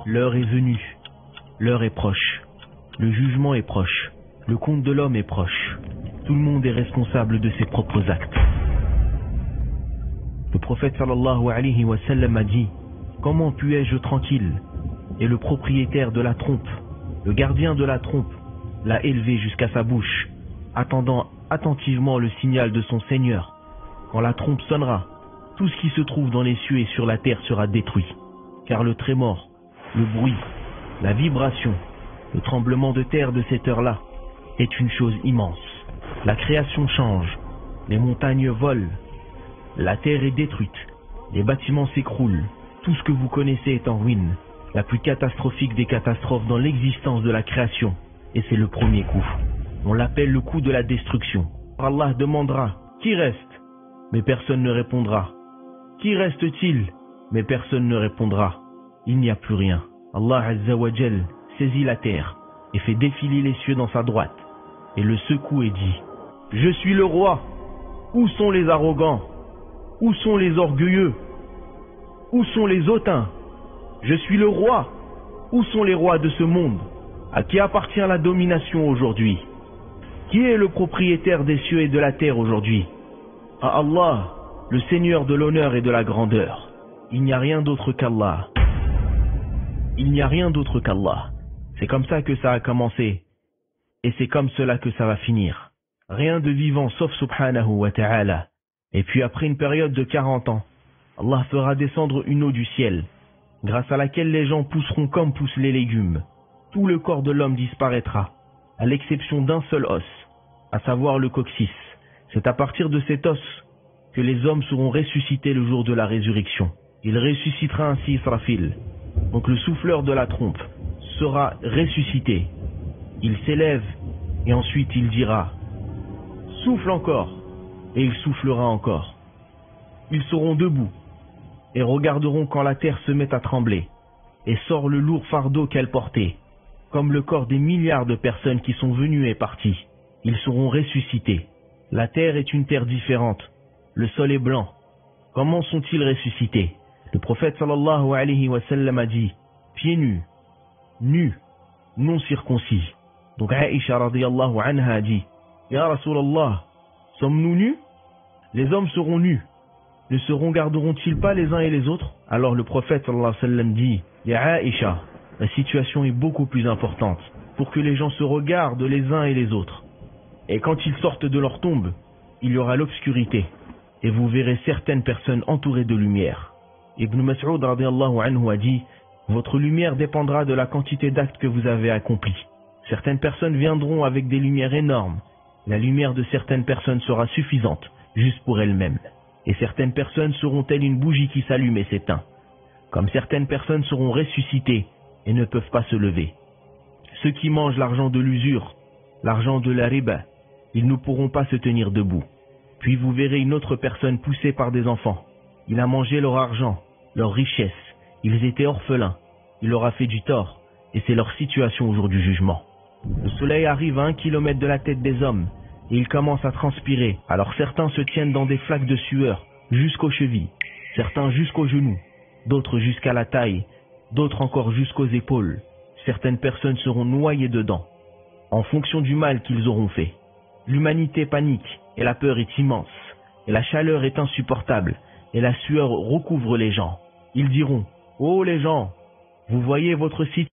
L'heure est venue, l'heure est proche, le jugement est proche, le compte de l'homme est proche. Tout le monde est responsable de ses propres actes. Le prophète sallallahu alayhi wa sallam a dit: comment puis-je tranquille? Et le propriétaire de la trompe, le gardien de la trompe, l'a élevé jusqu'à sa bouche, attendant attentivement le signal de son Seigneur. Quand la trompe sonnera, tout ce qui se trouve dans les cieux et sur la terre sera détruit. Car le trémor, le bruit, la vibration, le tremblement de terre de cette heure-là est une chose immense. La création change, les montagnes volent, la terre est détruite, les bâtiments s'écroulent, tout ce que vous connaissez est en ruine. La plus catastrophique des catastrophes dans l'existence de la création, et c'est le premier coup. On l'appelle le coup de la destruction. Allah demandera: qui reste? Mais personne ne répondra. Qui reste-t-il? Mais personne ne répondra. Il n'y a plus rien. Allah Azza wa Jal saisit la terre et fait défiler les cieux dans sa droite, et le secoue et dit: je suis le roi. Où sont les arrogants? Où sont les orgueilleux? Où sont les hautains? Je suis le roi. Où sont les rois de ce monde? À qui appartient la domination aujourd'hui? Qui est le propriétaire des cieux et de la terre aujourd'hui? À Allah, le Seigneur de l'honneur et de la grandeur. Il n'y a rien d'autre qu'Allah. Il n'y a rien d'autre qu'Allah. C'est comme ça que ça a commencé. Et c'est comme cela que ça va finir. Rien de vivant sauf subhanahu wa ta'ala. Et puis après une période de 40 ans, Allah fera descendre une eau du ciel, grâce à laquelle les gens pousseront comme poussent les légumes. Tout le corps de l'homme disparaîtra, à l'exception d'un seul os, à savoir le coccyx. C'est à partir de cet os que les hommes seront ressuscités le jour de la résurrection. Il ressuscitera ainsi Israfil, donc le souffleur de la trompe, sera ressuscité. Il s'élève et ensuite il dira: souffle encore, et il soufflera encore. Ils seront debout et regarderont quand la terre se met à trembler et sort le lourd fardeau qu'elle portait, comme le corps des milliards de personnes qui sont venues et parties. Ils seront ressuscités. La terre est une terre différente, le sol est blanc. Comment sont-ils ressuscités? Le prophète sallallahu alayhi wa sallam a dit: pieds nus, nus, non circoncis. Donc Aïcha radiyallahu anha a dit: Ya Rasulallah, sommes-nous nus? Les hommes seront nus. Ne se regarderont-ils pas les uns et les autres? Alors le prophète sallallahu alayhi wa sallam dit: Ya Aïcha, la situation est beaucoup plus importante pour que les gens se regardent les uns et les autres. Et quand ils sortent de leur tombe, il y aura l'obscurité et vous verrez certaines personnes entourées de lumière. Ibn Mas'ud radiyallahu anhu a dit: votre lumière dépendra de la quantité d'actes que vous avez accomplis. Certaines personnes viendront avec des lumières énormes. La lumière de certaines personnes sera suffisante, juste pour elles-mêmes. Et certaines personnes seront telles une bougie qui s'allume et s'éteint. Comme certaines personnes seront ressuscitées et ne peuvent pas se lever. Ceux qui mangent l'argent de l'usure, l'argent de la riba, ils ne pourront pas se tenir debout. Puis vous verrez une autre personne poussée par des enfants. Il a mangé leur argent, leur richesse. Ils étaient orphelins. Il leur a fait du tort. Et c'est leur situation au jour du jugement. Le soleil arrive à 1 kilomètre de la tête des hommes et ils commencent à transpirer. Alors certains se tiennent dans des flaques de sueur jusqu'aux chevilles, certains jusqu'aux genoux, d'autres jusqu'à la taille, d'autres encore jusqu'aux épaules. Certaines personnes seront noyées dedans, en fonction du mal qu'ils auront fait. L'humanité panique et la peur est immense, et la chaleur est insupportable, et la sueur recouvre les gens. Ils diront: oh les gens, vous voyez votre situation.